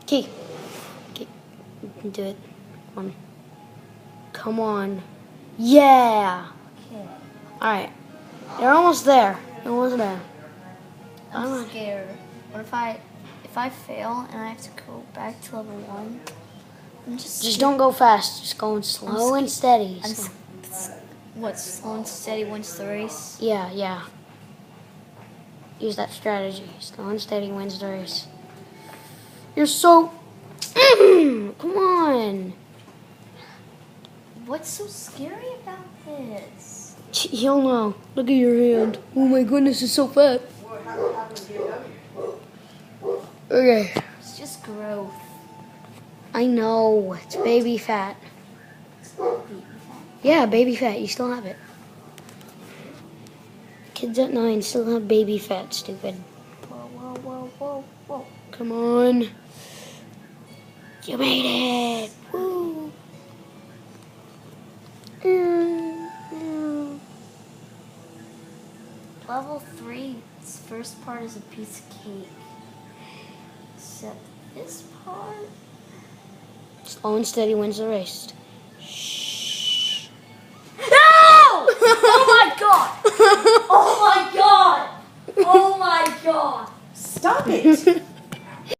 Okay. Okay. You can do it. Come on. Come on. Yeah. Okay. Alright. You're almost there. You're almost there. I'm scared. What if I fail and I have to go back to level 1? I'm Just don't go fast. Just going slow and steady. What, slow and steady wins the race? Yeah, yeah. Use that strategy. Slow and steady wins the race. You're so... Come on. What's so scary about this? Hell no. Look at your hand. Oh my goodness, it's so fat. Okay. It's just growth. I know. It's baby fat. Yeah, baby fat. You still have it. Kids at 9 still have baby fat, stupid. Whoa, whoa, whoa, whoa, whoa. Come on. You made it. Woo. Level 3's first part is a piece of cake. Except this part... Slow and steady wins the race. Shh. No! Oh my god! Oh my god! Oh my god! Stop it!